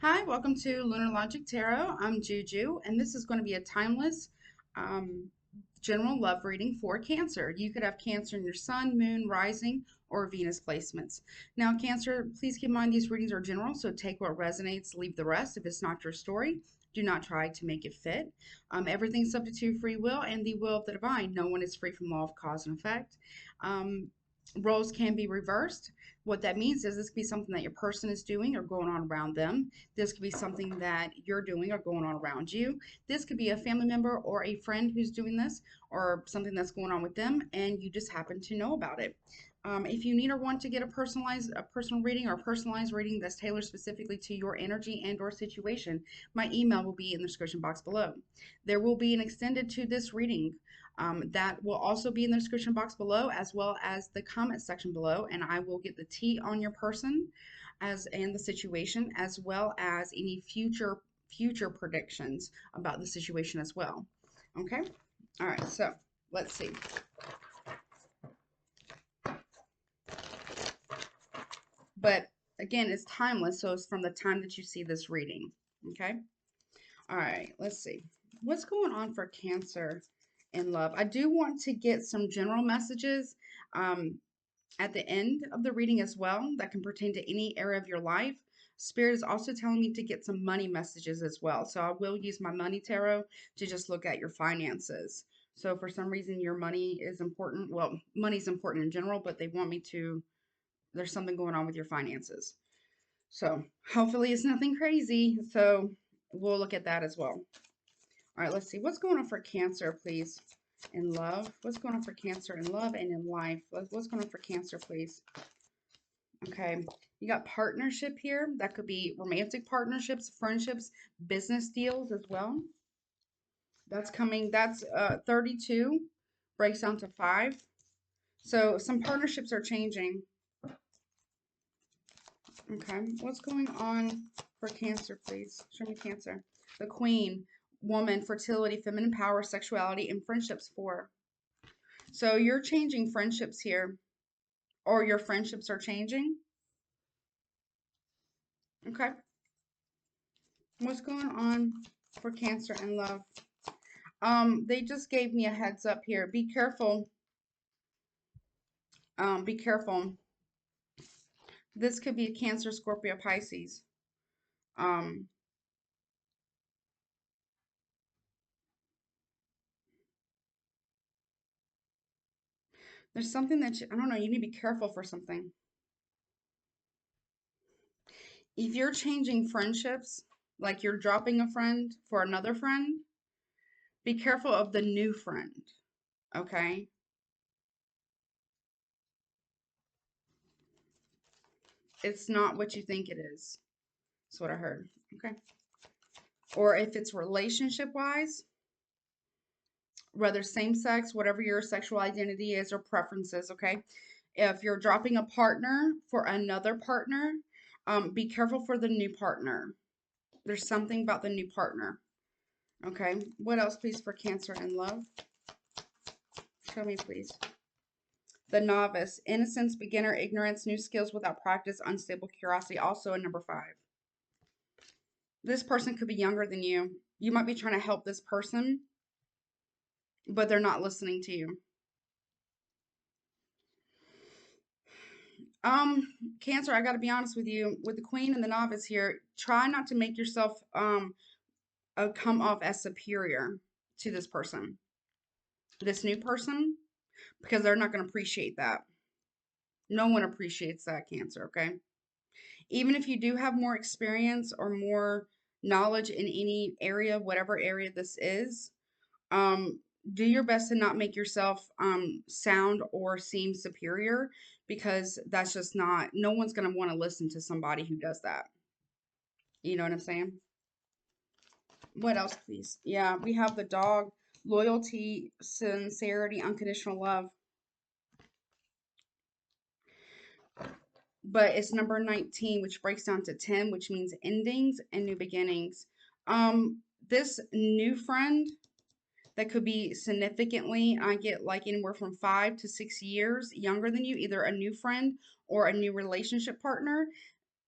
Hi, welcome to Lunar Logic Tarot. I'm Juju, and this is going to be a timeless um, general love reading for Cancer. You could have Cancer in your Sun, Moon, Rising, or Venus placements. Now, Cancer, please keep in mind these readings are general, so take what resonates, leave the rest. If it's not your story, do not try to make it fit. Everything's subject to free will and the will of the divine. No one is free from law of cause and effect. Um, Roles can be reversed. What that means is this could be something that your person is doing or going on around them. This could be something that you're doing or going on around you. This could be a family member or a friend who's doing this or something that's going on with them, and you just happen to know about it. If you need or want to get a personal reading or a personalized reading that's tailored specifically to your energy and or situation, my email will be in the description box below. There will be an extended to this reading that will also be in the description box below, as well as the comment section below, and I will get the tea on your person as and the situation, as well as any future predictions about the situation as well. Okay. All right, so let's see. But again, it's timeless, so it's from the time that you see this reading. Okay. All right, let's see. What's going on for Cancer in love? I do want to get some general messages at the end of the reading as well that can pertain to any area of your life. Spirit is also telling me to get some money messages as well. So I will use my money tarot to just look at your finances. So for some reason your money is important. Well, money's important in general, but they want me to, there's something going on with your finances. So hopefully it's nothing crazy. So we'll look at that as well. All right, let's see. What's going on for Cancer, please? In love. What's going on for Cancer in love and in life? What's going on for Cancer, please? Okay. You got partnership here. That could be romantic partnerships, friendships, business deals as well. That's coming. That's 32. Breaks down to 5. So some partnerships are changing. Okay. What's going on for Cancer, please? Show me Cancer. The Queen, woman, fertility, feminine power, sexuality, and friendships 4. So you're changing friendships here, or your friendships are changing. Okay. What's going on for Cancer and love? They just gave me a heads up here. Be careful. Be careful. This could be a Cancer, Scorpio, Pisces. Um, there's something that I don't know. You need to be careful for something. If you're changing friendships, like you're dropping a friend for another friend, be careful of the new friend. Okay. It's not what you think it is. That's what I heard. Okay. Or if it's relationship wise, whether same sex, whatever your sexual identity is or preferences, okay? If you're dropping a partner for another partner, be careful for the new partner. There's something about the new partner. Okay. What else, please, for Cancer and love? Show me, please. The novice, innocence, beginner, ignorance, new skills without practice, unstable curiosity, also a number 5. This person could be younger than you. You might be trying to help this person, but they're not listening to you. Cancer, I got to be honest with you. With the Queen and the novice here, try not to make yourself come off as superior to this person, this new person, because they're not going to appreciate that. No one appreciates that, Cancer, okay? Even if you do have more experience or more knowledge in any area, whatever area this is, do your best to not make yourself sound or seem superior, because that's just not, no one's going to want to listen to somebody who does that. You know what I'm saying? What else, please? Yeah, we have the dog, loyalty, sincerity, unconditional love. But it's number 19, which breaks down to 10, which means endings and new beginnings. This new friend that could be significantly, I get like anywhere from 5 to 6 years younger than you, either a new friend or a new relationship partner.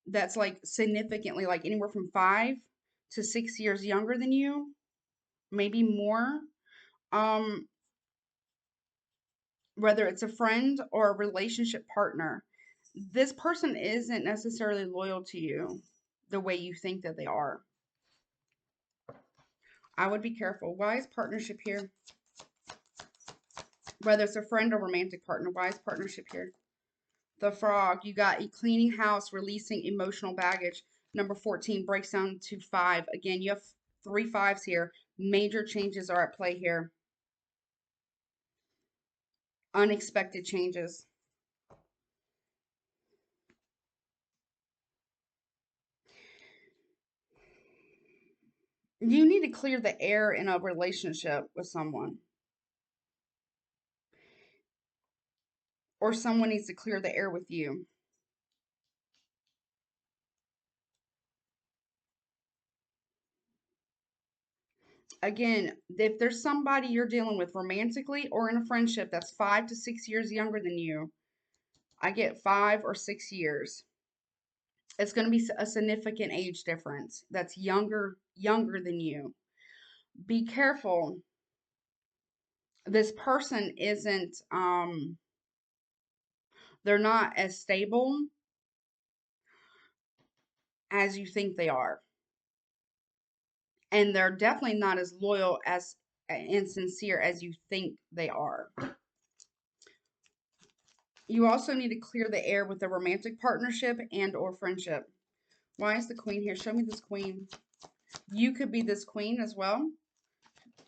that's like significantly, like anywhere from 5 to 6 years younger than you, maybe more. Um, Whether it's a friend or a relationship partner, this person isn't necessarily loyal to you the way you think that they are. I would be careful. Why is partnership here? Whether it's a friend or romantic partner, why is partnership here? The frog, you got a cleaning house, releasing emotional baggage. Number 14 breaks down to 5. Again, you have 3 5s here. Major changes are at play here. Unexpected changes. You need to clear the air in a relationship with someone, or someone needs to clear the air with you. Again, if there's somebody you're dealing with romantically or in a friendship that's 5 to 6 years younger than you, I get 5 or 6 years. It's going to be a significant age difference that's younger than you. Be careful. This person isn't they're not as stable as you think they are. And they're definitely not as loyal as and sincere as you think they are. You also need to clear the air with a romantic partnership and or friendship. Why is the queen here? Show me this queen. You could be this queen as well.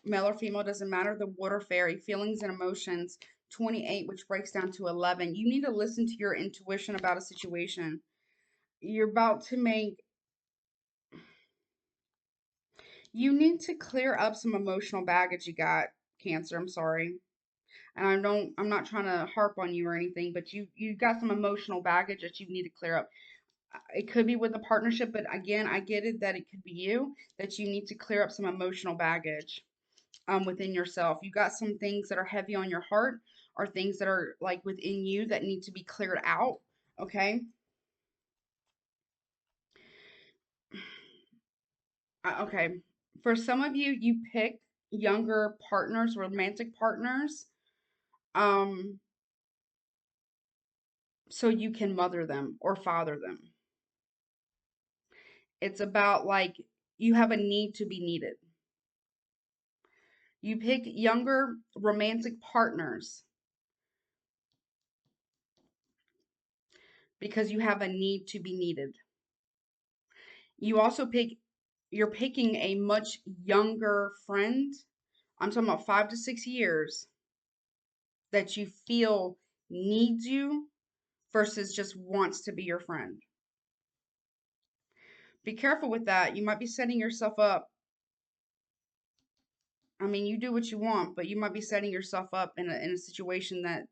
Male or female, doesn't matter. The water fairy, feelings and emotions. 28, which breaks down to 11. You need to listen to your intuition about a situation. You're about to make, you need to clear up some emotional baggage you got, Cancer. I'm sorry. And I'm not trying to harp on you or anything, but you got some emotional baggage that you need to clear up. It could be with a partnership, but again, I get it that it could be you, that you need to clear up some emotional baggage within yourself. You got some things that are heavy on your heart, or things that are like within you that need to be cleared out. Okay. Okay. For some of you, you pick younger partners, romantic partners, um, so you can mother them or father them. It's about like you have a need to be needed. You pick younger romantic partners because you have a need to be needed. You also you're picking a much younger friend. I'm talking about 5 to 6 years that you feel needs you versus just wants to be your friend. Be careful with that. You might be setting yourself up. I mean, you do what you want, but you might be setting yourself up in a situation that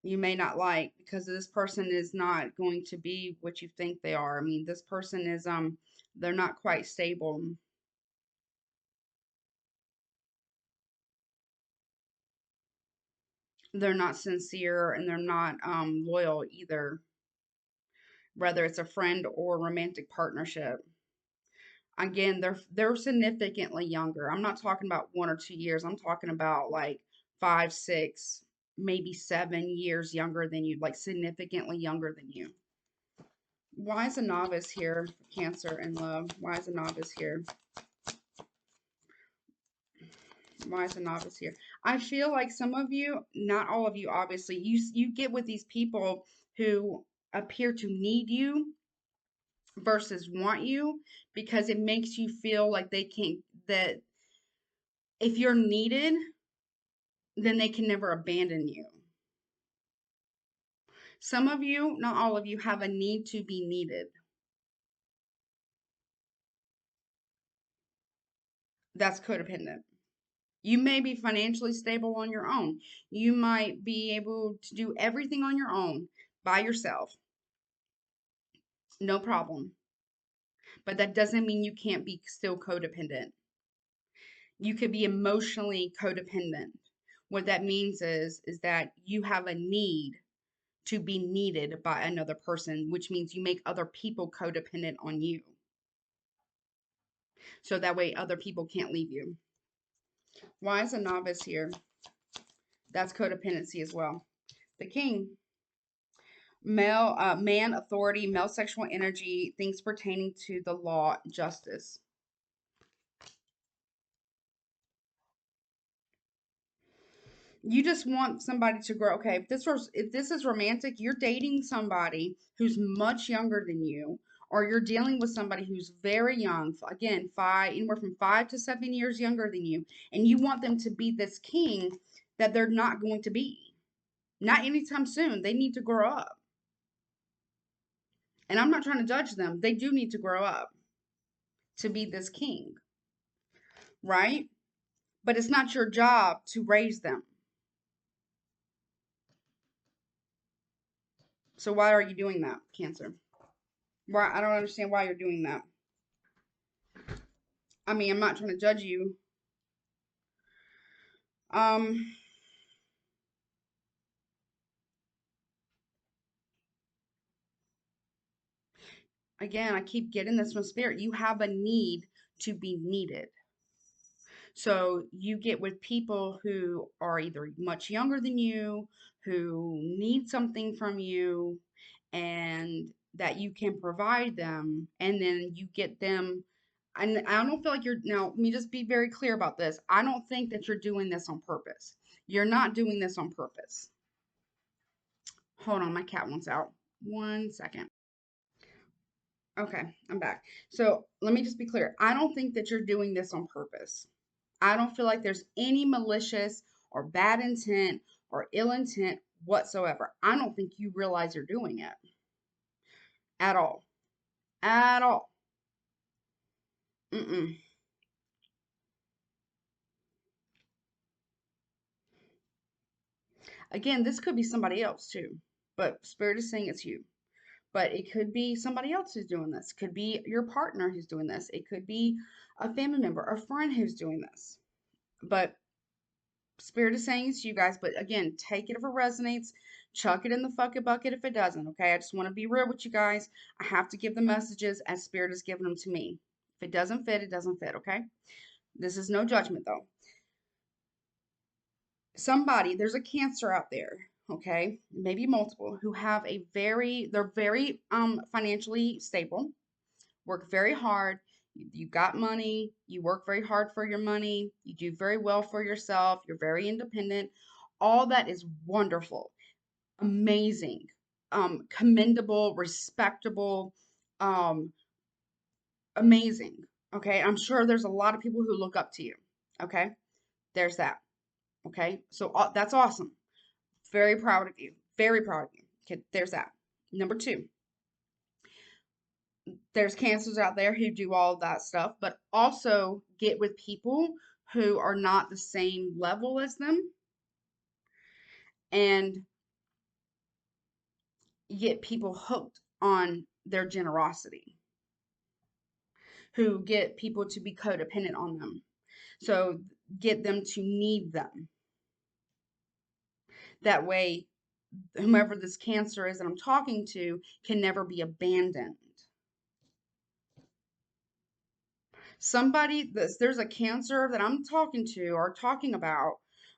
you may not like, because this person is not going to be what you think they are. I mean, this person is they're not quite stable. They're not sincere, and they're not loyal either, whether it's a friend or romantic partnership. Again, they're significantly younger. I'm not talking about 1 or 2 years. I'm talking about like 5, 6, maybe 7 years younger than you, like significantly younger than you. Why is a novice here? Cancer and love. Why is a novice here? Why is a novice here? I feel like some of you, not all of you, obviously, you get with these people who appear to need you versus want you, because it makes you feel like they can't, that if you're needed, then they can never abandon you. Some of you, not all of you, have a need to be needed. That's codependent. You may be financially stable on your own. You might be able to do everything on your own by yourself. No problem. But that doesn't mean you can't be still codependent. You could be emotionally codependent. What that means is that you have a need to be needed by another person, which means you make other people codependent on you. So that way other people can't leave you. Why is a novice here? That's codependency as well. The king, male, man, authority, male sexual energy, things pertaining to the law, justice. You just want somebody to grow. Okay, if this is romantic, you're dating somebody who's much younger than you, or you're dealing with somebody who's very young. Again, anywhere from 5 to 7 years younger than you, and you want them to be this king that they're not going to be. Not anytime soon. They need to grow up. And I'm not trying to judge them. They do need to grow up to be this king, right? But it's not your job to raise them. So why are you doing that, Cancer? Why? I don't understand why you're doing that. I mean, I'm not trying to judge you. Um, Again, I keep getting this from spirit. You have a need to be needed. So you get with people who are either much younger than you, who need something from you, and that you can provide them, and then you get them. And I don't feel like you're, now, let me just be very clear about this. I don't think that you're doing this on purpose. You're not doing this on purpose. Hold on, my cat wants out. 1 second. Okay, I'm back. So let me just be clear. I don't think that you're doing this on purpose. I don't feel like there's any malicious or bad intent or ill intent whatsoever. I don't think you realize you're doing it at all. At all. Mm-mm. Again, this could be somebody else too, but Spirit is saying it's you. But it could be somebody else who's doing this. It could be your partner who's doing this. It could be a family member, a friend who's doing this. But Spirit is saying it's you guys, but again, take it if it resonates. Chuck it in the fucking bucket if it doesn't, okay? I just want to be real with you guys. I have to give the messages as Spirit has given them to me. If it doesn't fit, it doesn't fit, okay? This is no judgment, though. There's a Cancer out there, okay? Maybe multiple, who have they're very financially stable, work very hard. You got money, you work very hard for your money, you do very well for yourself, you're very independent. All that is wonderful, amazing, commendable, respectable, um, amazing. Okay, I'm sure there's a lot of people who look up to you. Okay, there's that. Okay, so that's awesome. Very proud of you. Very proud of you. Okay, there's that. Number two, there's Cancers out there who do all of that stuff, but also get with people who are not the same level as them and get people hooked on their generosity, who get people to be codependent on them. So get them to need them. That way, whomever this Cancer is that I'm talking to can never be abandoned. There's a Cancer that I'm talking to or talking about,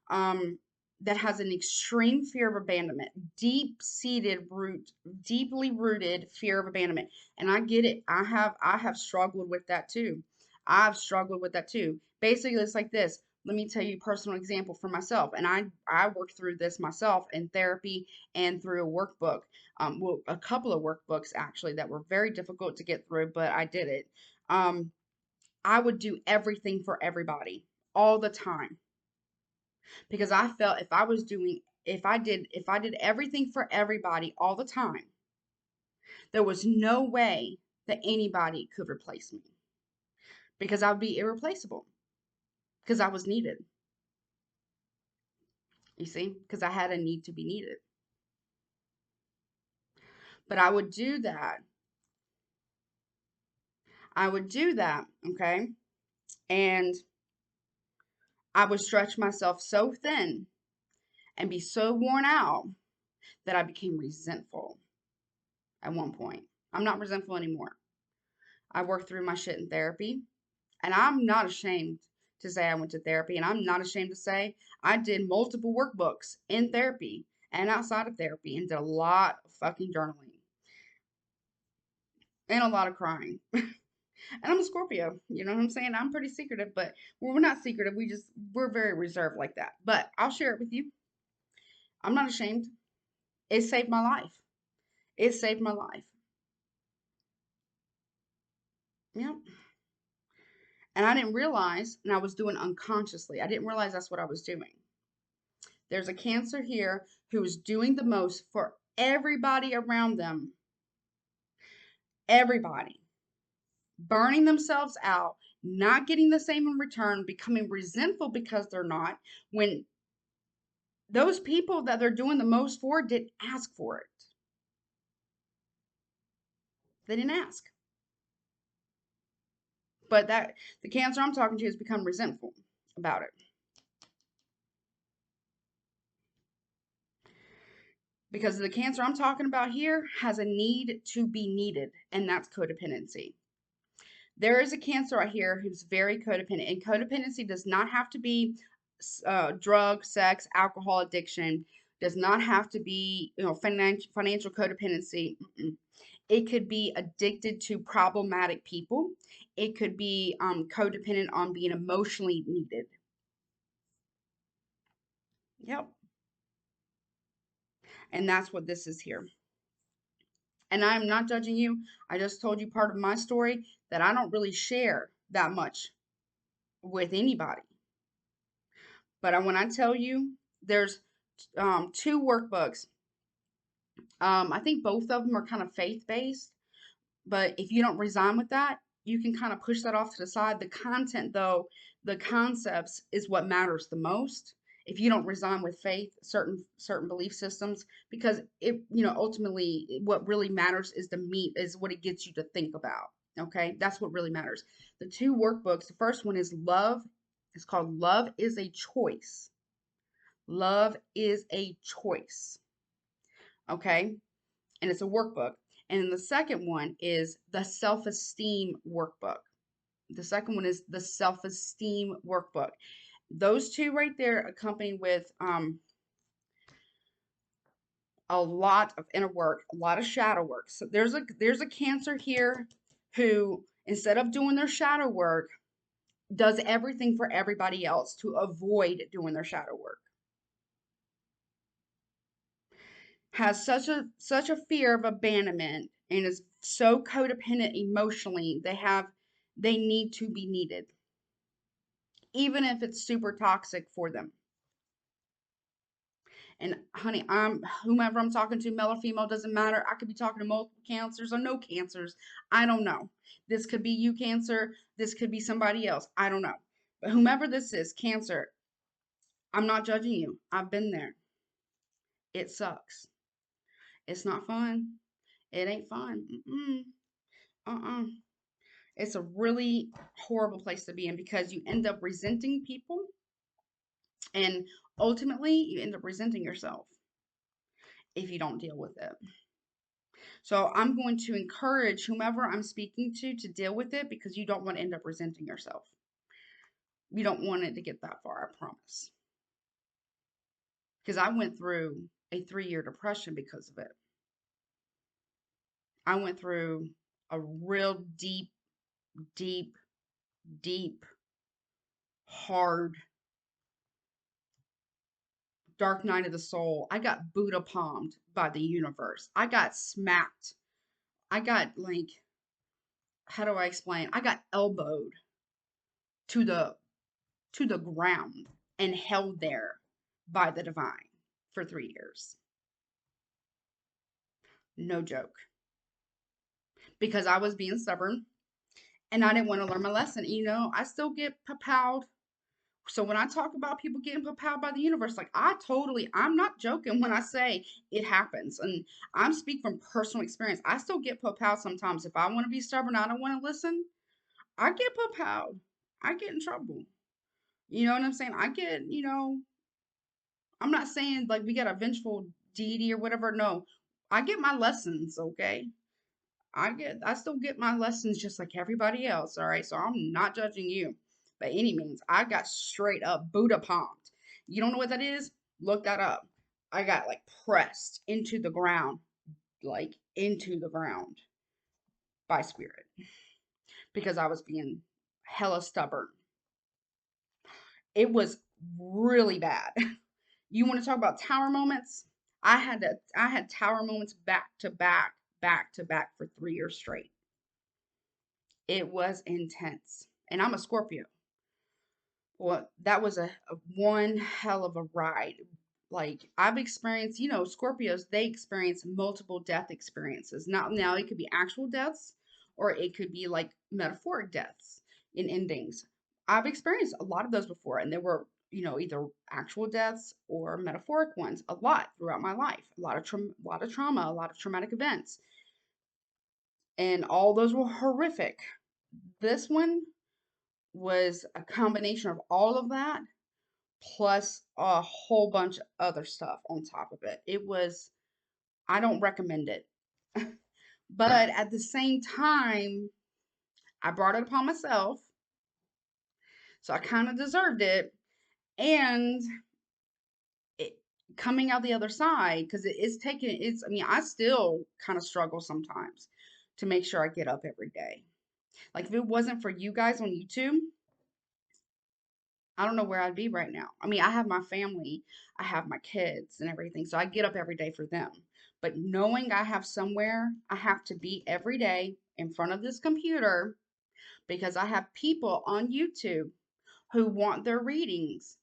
um, that has an extreme fear of abandonment, deeply rooted fear of abandonment. And I get it. I have struggled with that too. I've struggled with that too. Basically, it's like this. Let me tell you a personal example for myself. And I worked through this myself in therapy and through a workbook. Well, a couple of workbooks actually that were very difficult to get through, but I did it. I would do everything for everybody all the time because I felt if I did everything for everybody all the time, there was no way that anybody could replace me because I would be irreplaceable because I was needed. You see, because I had a need to be needed. But I would do that. Okay? And I would stretch myself so thin and be so worn out that I became resentful at one point. I'm not resentful anymore. I worked through my shit in therapy, and I'm not ashamed to say I went to therapy, and I'm not ashamed to say I did multiple workbooks in therapy and outside of therapy and did a lot of fucking journaling and a lot of crying. And I'm a Scorpio, you know what I'm saying? I'm pretty secretive, but we're not secretive. We're very reserved like that. But I'll share it with you. I'm not ashamed. It saved my life. It saved my life. Yep. And I didn't realize, and I was doing unconsciously. I didn't realize that's what I was doing. There's a Cancer here who is doing the most for everybody around them. Everybody. Burning themselves out, not getting the same in return, becoming resentful because they're not, when those people that they're doing the most for didn't ask for it. They didn't ask. But that the Cancer I'm talking to has become resentful about it. Because the Cancer I'm talking about here has a need to be needed, and that's codependency. There is a Cancer right here who's very codependent, and codependency does not have to be drug, sex, alcohol addiction. Does not have to be, financial codependency. It could be addicted to problematic people. It could be codependent on being emotionally needed. Yep. And that's what this is here. And I'm not judging you. I just told you part of my story that I don't really share that much with anybody. But when I tell you, there's two workbooks. I think both of them are kind of faith based. But if you don't resign with that, you can kind of push that off to the side. The content, though, the concepts is what matters the most. If you don't resign with faith, certain belief systems, because ultimately what really matters is the meat, is what it gets you to think about. Okay, that's what really matters. The two workbooks. The first one is Love. It's called Love is a Choice. Love is a Choice. Okay, and it's a workbook. And then the second one is the Self Esteem Workbook. The second one is the Self Esteem Workbook. Those two right there, accompanied with a lot of inner work, a lot of shadow work. So there's a Cancer here who, instead of doing their shadow work, does everything for everybody else to avoid doing their shadow work. Has such a fear of abandonment and is so codependent emotionally. They need to be needed, even if it's super toxic for them. And honey, I'm whomever I'm talking to, male or female, doesn't matter. I could be talking to multiple Cancers or no Cancers. I don't know. This could be you, Cancer. This could be somebody else. I don't know. But whomever this is, Cancer, I'm not judging you. I've been there. It sucks. It's not fun. It ain't fun. Uh-uh. It's a really horrible place to be in because you end up resenting people, and ultimately you end up resenting yourself if you don't deal with it. So I'm going to encourage whomever I'm speaking to deal with it, because you don't want to end up resenting yourself. You don't want it to get that far, I promise. Because I went through a 3-year depression because of it. I went through a real deep, deep, deep, hard, dark night of the soul. I got Buddha palmed by the universe. I got smacked. I got, like, how do I explain? I got elbowed to the ground and held there by the divine for 3 years. No joke. Because I was being stubborn and I didn't want to learn my lesson. I still get papowed. So when I talk about people getting papowed by the universe, like, I'm not joking when I say it happens. And I'm speaking from personal experience. I still get papowed sometimes. If I want to be stubborn, I don't want to listen, I get papowed. I get in trouble. You know what I'm saying? I'm not saying like we got a vengeful deity or whatever. No, I get my lessons, okay? I still get my lessons just like everybody else, all right? So I'm not judging you by any means. I got straight up Buddha pumped. You don't know what that is? Look that up. I got like pressed into the ground, like into the ground by spirit because I was being hella stubborn. It was really bad. You want to talk about tower moments? I had tower moments back to back for 3 years straight. It was intense. And I'm a Scorpio. Well, that was a one hell of a ride. Like I've experienced, Scorpios, they experience multiple death experiences. Not now, it could be actual deaths or it could be like metaphoric deaths in endings. I've experienced a lot of those before, and there were, either actual deaths or metaphoric ones a lot throughout my life. A lot of trauma, a lot of traumatic events, and all those were horrific. This one was a combination of all of that plus a whole bunch of other stuff on top of it. I don't recommend it. But at the same time, I brought it upon myself. So I kind of deserved it. And it, coming out the other side, because I still kind of struggle sometimes to make sure I get up every day. Like if it wasn't for you guys on YouTube, I don't know where I'd be right now. I mean, I have my family, I have my kids and everything, so I get up every day for them. But knowing I have somewhere I have to be every day in front of this computer because I have people on YouTube who want their readings,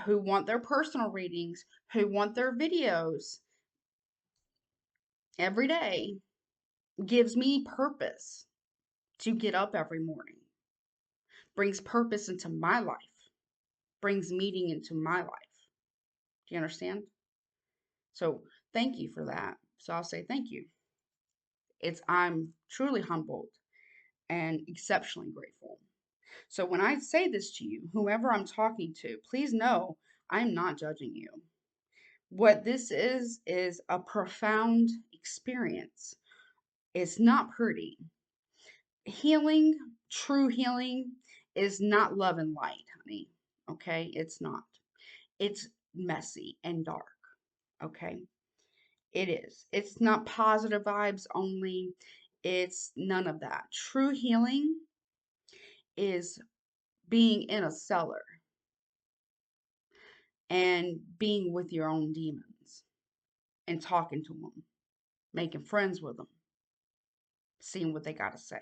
who want their personal readings, who want their videos every day gives me purpose to get up every morning, brings purpose into my life, brings meaning into my life. Do you understand? So thank you for that. So I'll say thank you. I'm truly humbled and exceptionally grateful. So when I say this to you, whoever I'm talking to, please know I'm not judging you. What this is a profound experience. It's not pretty. Healing, true healing, is not love and light, honey. Okay? It's not. It's messy and dark. Okay? It is. It's not positive vibes only. It's none of that. True healing is being in a cellar and being with your own demons and talking to them, making friends with them, seeing what they got to say.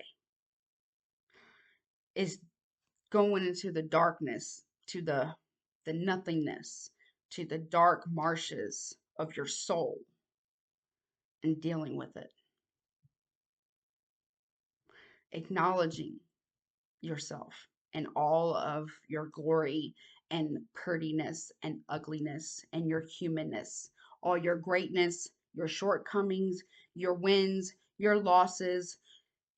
It's going into the darkness, to the nothingness, to the dark marshes of your soul and dealing with it. Acknowledging yourself and all of your glory and prettiness and ugliness and your humanness, all your greatness, your shortcomings, your wins, your losses,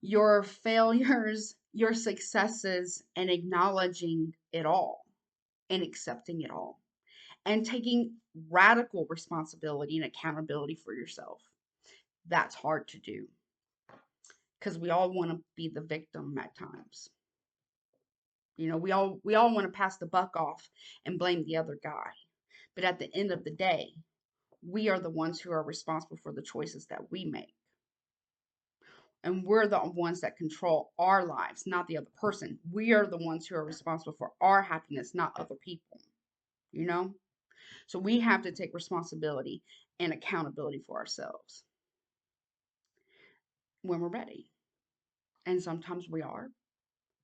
your failures, your successes, and acknowledging it all and accepting it all and taking radical responsibility and accountability for yourself. That's hard to do because we all want to be the victim at times. We all want to pass the buck off and blame the other guy. But at the end of the day, we are the ones who are responsible for the choices that we make. And we're the ones that control our lives, not the other person. We are the ones who are responsible for our happiness, not other people. You know? So we have to take responsibility and accountability for ourselves when we're ready. And sometimes we are,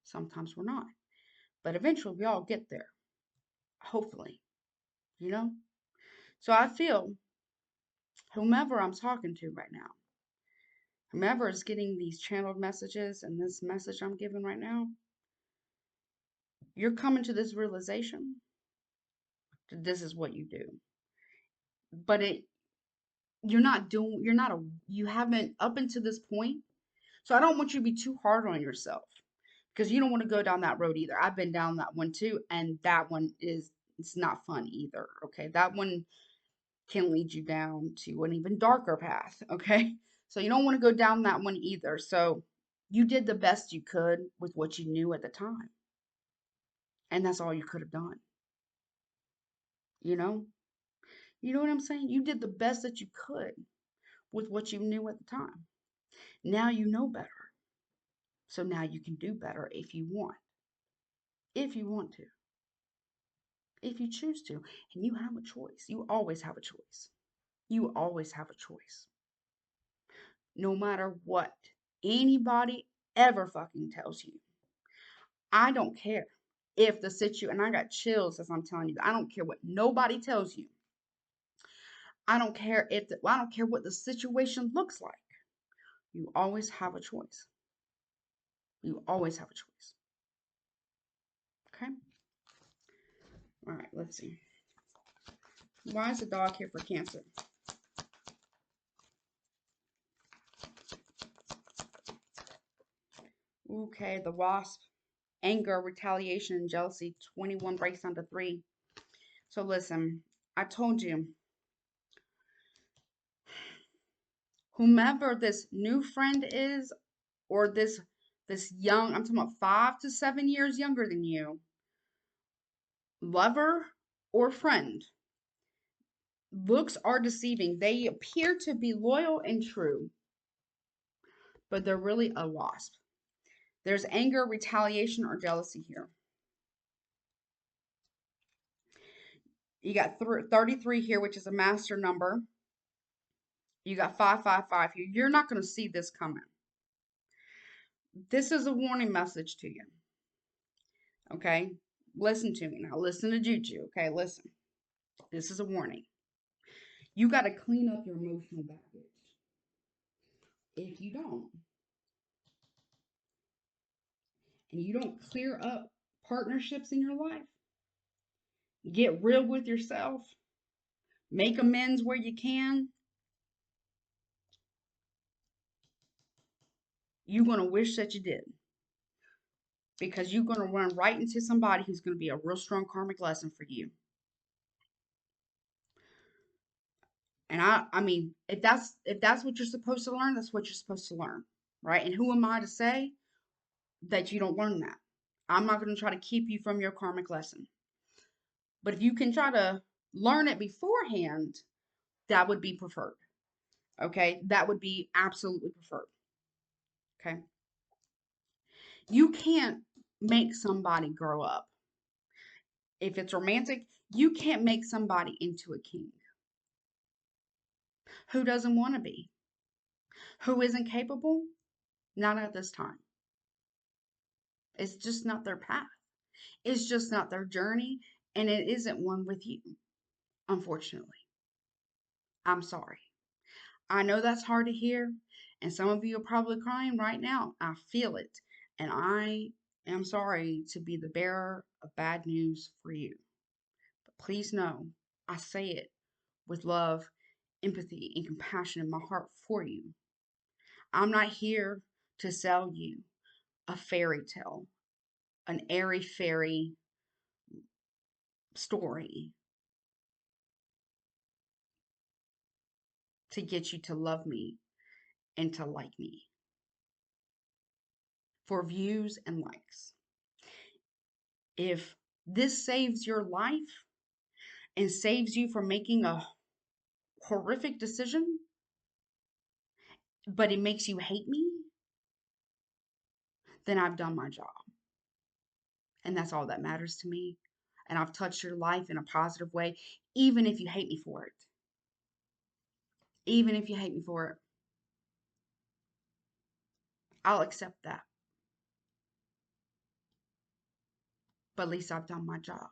sometimes we're not. But eventually we all get there. Hopefully, you know? So I feel whomever I'm talking to right now, whomever is getting these channeled messages and this message I'm giving right now, you're coming to this realization that this is what you do. But you haven't up until this point. So I don't want you to be too hard on yourself because you don't want to go down that road either. I've been down that one too, and that one it's not fun either. Okay, that one can lead you down to an even darker path. Okay. So you don't want to go down that one either. So you did the best you could with what you knew at the time. And that's all you could have done. You know? You know what I'm saying? You did the best that you could with what you knew at the time. Now you know better. So now you can do better if you want. If you want to. If you choose to. And you have a choice. You always have a choice. You always have a choice. No matter what anybody ever fucking tells you. I don't care if the situation, and I got chills as I'm telling you, I don't care what nobody tells you. I don't care I don't care what the situation looks like. You always have a choice. You always have a choice. Okay? All right, let's see. Why is the dog here for Cancer? Okay, the Wasp. Anger, retaliation, and jealousy. 21 breaks down to 3. So listen, I told you, whomever this new friend is, or this young, I'm talking about 5 to 7 years younger than you, lover or friend, looks are deceiving. They appear to be loyal and true, but they're really a wasp. There's anger, retaliation, or jealousy here. You got 33 here, which is a master number. You got 555 here. You're not going to see this coming. This is a warning message to you. Okay? Listen to me now. Listen to Juju. Okay? Listen. This is a warning. You got to clean up your emotional baggage. If you don't, and you don't clear up partnerships in your life, get real with yourself, make amends where you can, you're going to wish that you did. Because you're going to run right into somebody who's going to be a real strong karmic lesson for you. And I mean, if that's what you're supposed to learn, that's what you're supposed to learn, right? And who am I to say that you don't learn that? I'm not going to try to keep you from your karmic lesson. But if you can try to learn it beforehand, that would be preferred. Okay? That would be absolutely preferred. Okay? You can't make somebody grow up. If it's romantic, you can't make somebody into a king. Who doesn't want to be? Who isn't capable? Not at this time. It's just not their path. It's just not their journey, and it isn't one with you, unfortunately. I'm sorry. I know that's hard to hear, and some of you are probably crying right now. I feel it, and I am sorry to be the bearer of bad news for you. But please know, I say it with love, empathy, and compassion in my heart for you. I'm not here to sell you a fairy tale, an airy fairy story to get you to love me and to like me for views and likes. If this saves your life and saves you from making a horrific decision, but it makes you hate me, then I've done my job. And that's all that matters to me. And I've touched your life in a positive way, even if you hate me for it. Even if you hate me for it, I'll accept that. But at least I've done my job.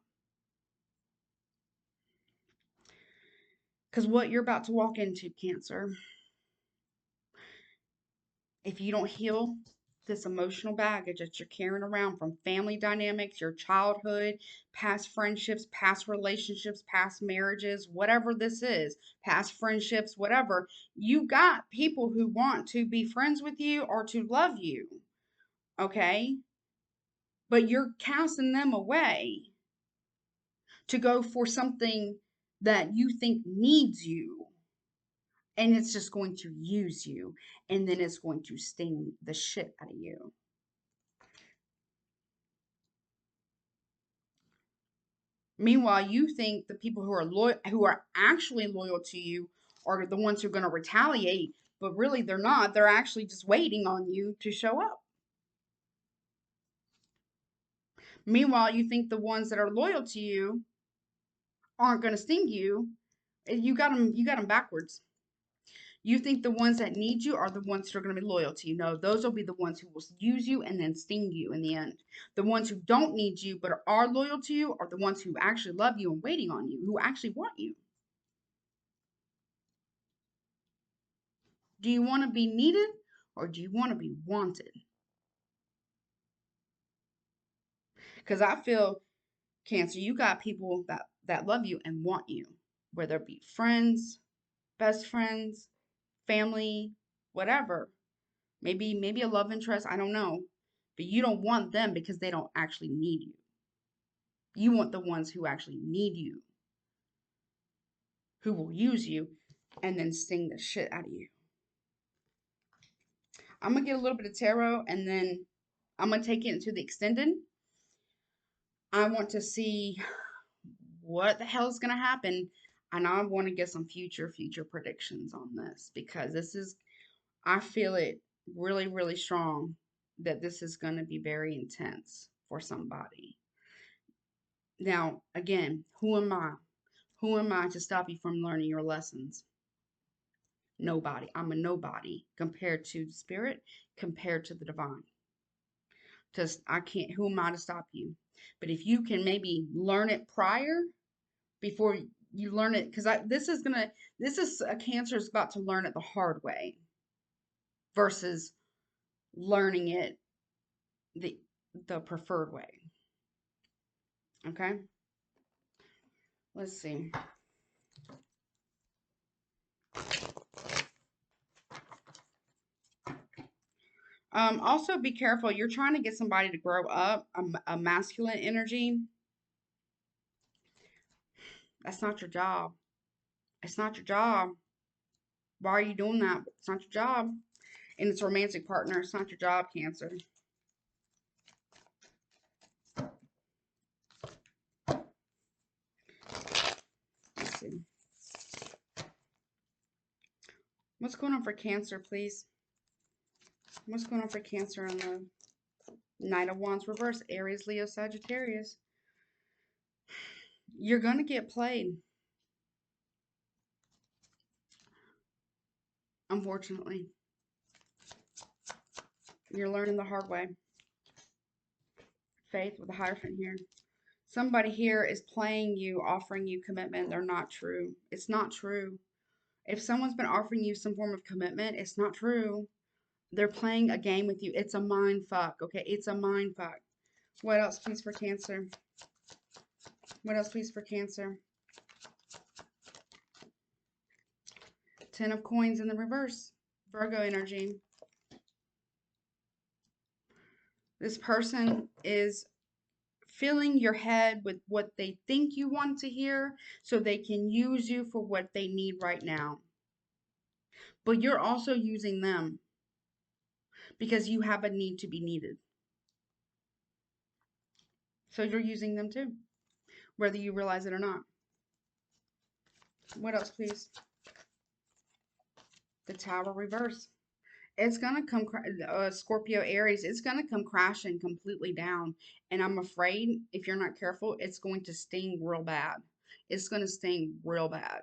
Because what you're about to walk into, Cancer, if you don't heal this emotional baggage that you're carrying around from family dynamics, your childhood, past friendships, past relationships, past marriages, whatever this is, past friendships, whatever, you got people who want to be friends with you or to love you, okay? But you're casting them away to go for something that you think needs you, and it's just going to use you, and then it's going to sting the shit out of you. Meanwhile, you think the people who are loyal, who are actually loyal to you, are the ones who are going to retaliate, but really they're not. They're actually just waiting on you to show up. Meanwhile, you think the ones that are loyal to you aren't going to sting you. You got them backwards. You think the ones that need you are the ones that are going to be loyal to you. No, those will be the ones who will use you and then sting you in the end. The ones who don't need you but are loyal to you are the ones who actually love you and waiting on you, who actually want you. Do you want to be needed or do you want to be wanted? Because I feel, Cancer, you got people that love you and want you, whether it be friends, best friends, family, whatever. Maybe a love interest, I don't know. But you don't want them because they don't actually need you. You want the ones who actually need you, who will use you and then sting the shit out of you. I'm going to get a little bit of tarot and then I'm going to take it into the extended. I want to see what the hell is going to happen, and I want to get some future predictions on this, because this is, I feel it really, really strong that this is going to be very intense for somebody. Now, again, who am I? Who am I to stop you from learning your lessons? Nobody. I'm a nobody compared to the spirit, compared to the divine. Just, I can't, who am I to stop you? But if you can maybe learn it prior, before you learn it, because this is a Cancer is about to learn it the hard way versus learning it the preferred way. Okay, let's see. Also be careful. You're trying to get somebody to grow up, a masculine energy. That's not your job. It's not your job. Why are you doing that? It's not your job. And it's a romantic partner. It's not your job, Cancer. Let's see. What's going on for Cancer, please? What's going on for Cancer on the Knight of Wands reverse? Aries, Leo, Sagittarius. You're going to get played. Unfortunately. You're learning the hard way. Faith with a Hierophant here. Somebody here is playing you, offering you commitment. They're not true. It's not true. If someone's been offering you some form of commitment, it's not true. They're playing a game with you. It's a mind fuck, okay? It's a mind fuck. What else, please, for Cancer? What else, please, for Cancer? Ten of Coins in the reverse. Virgo energy. This person is filling your head with what they think you want to hear so they can use you for what they need right now. But you're also using them because you have a need to be needed. So you're using them too, whether you realize it or not. What else, please? The Tower reverse. It's going to come, Scorpio, Aries, it's going to come crashing completely down. And I'm afraid if you're not careful, it's going to sting real bad. It's going to sting real bad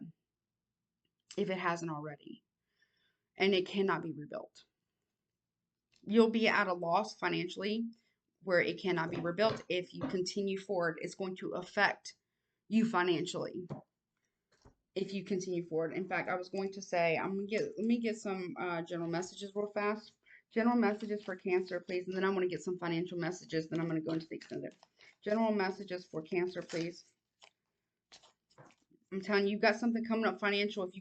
if it hasn't already. And it cannot be rebuilt. You'll be at a loss financially where it cannot be rebuilt. If you continue forward, it's going to affect you financially if you continue forward. In fact, I was going to say, let me get some general messages real fast. General messages for Cancer, please. And then I'm going to get some financial messages. Then I'm going to go into the extended. General messages for Cancer, please. I'm telling you, you've got something coming up financial. If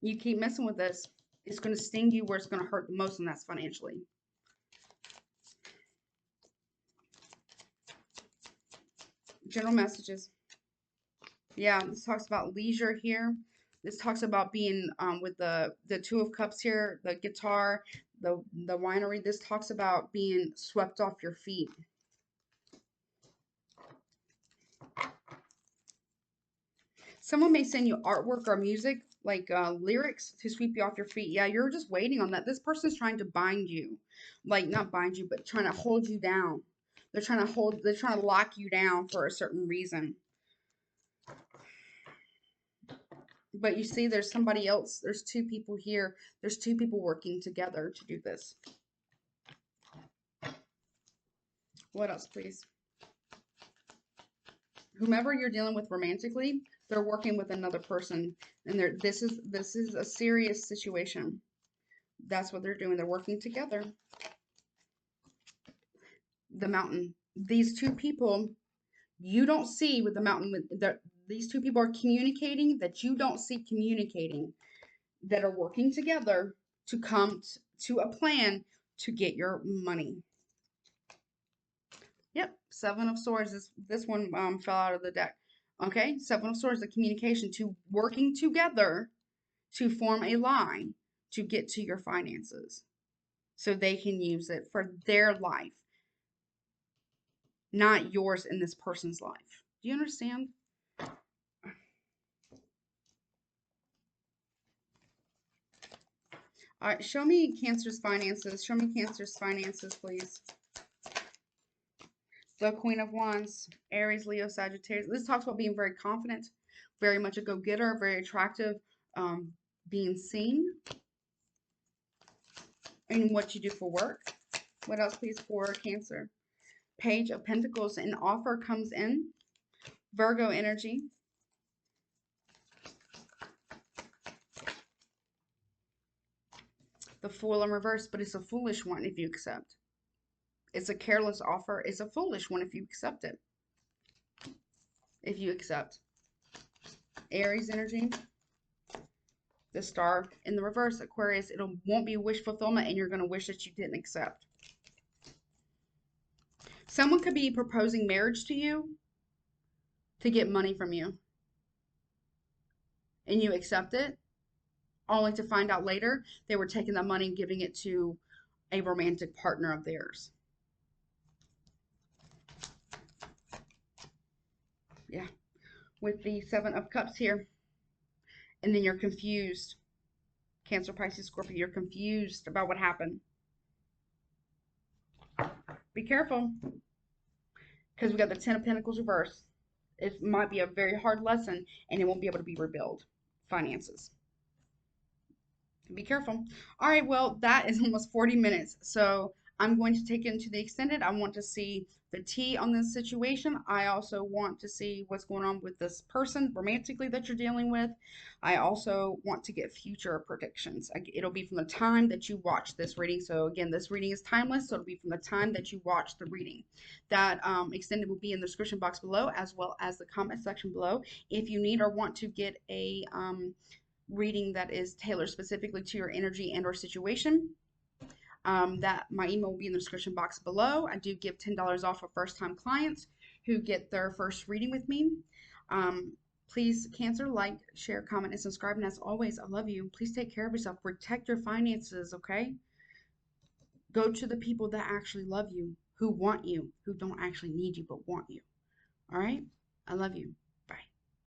you keep messing with this, it's going to sting you where it's going to hurt the most, and that's financially. General messages. Yeah, this talks about leisure here. This talks about being with the Two of Cups here, the guitar, the winery. This talks about being swept off your feet. Someone may send you artwork or music, like lyrics, to sweep you off your feet. Yeah, you're just waiting on that. This person's trying to bind you, like not bind you, but trying to hold you down. They're trying to lock you down for a certain reason. But you see, there's somebody else. There's two people here. There's two people working together to do this. What else, please? Whomever you're dealing with romantically, they're working with another person, and this is a serious situation. That's what they're doing. They're working together. The mountain. These two people you don't see with the mountain. These two people are communicating that you don't see communicating. That are working together to come to a plan to get your money. Yep, Seven of Swords. This one fell out of the deck. Okay, Seven of Swords, the communication to working together to form a line to get to your finances so they can use it for their life, not yours in this person's life. Do you understand? All right, show me Cancer's finances. Show me Cancer's finances, please. The Queen of Wands, Aries, Leo, Sagittarius. This talks about being very confident, very much a go-getter, very attractive, um, being seen in what you do for work. What else, please, for Cancer? Page of Pentacles, an offer comes in. Virgo energy. The Fool in reverse, but it's a foolish one if you accept. It's a careless offer. It's a foolish one if you accept it. If you accept. Aries energy. The Star in the reverse, Aquarius. It won't be wish fulfillment, and you're going to wish that you didn't accept. Someone could be proposing marriage to you to get money from you, and you accept it, only to find out later they were taking that money and giving it to a romantic partner of theirs. Yeah, with the Seven of Cups here. And then you're confused. Cancer, Pisces, Scorpio, you're confused about what happened. Be careful, because we got the Ten of Pentacles reversed. It might be a very hard lesson, and it won't be able to be rebuilt. Finances. Be careful. All right, well, that is almost 40 minutes. So I'm going to take it into the extended. I want to see the tea on this situation. I also want to see what's going on with this person romantically that you're dealing with. I also want to get future predictions. It'll be from the time that you watch this reading. So again, this reading is timeless. So it'll be from the time that you watch the reading. That extended will be in the description box below, as well as the comment section below. If you need or want to get a reading that is tailored specifically to your energy and or situation, that my email will be in the description box below. I do give $10 off for first time clients who get their first reading with me. Please, Cancer, like, share, comment, and subscribe. And as always, I love you. Please take care of yourself. Protect your finances, okay? Go to the people that actually love you, who want you, who don't actually need you but want you. All right? I love you.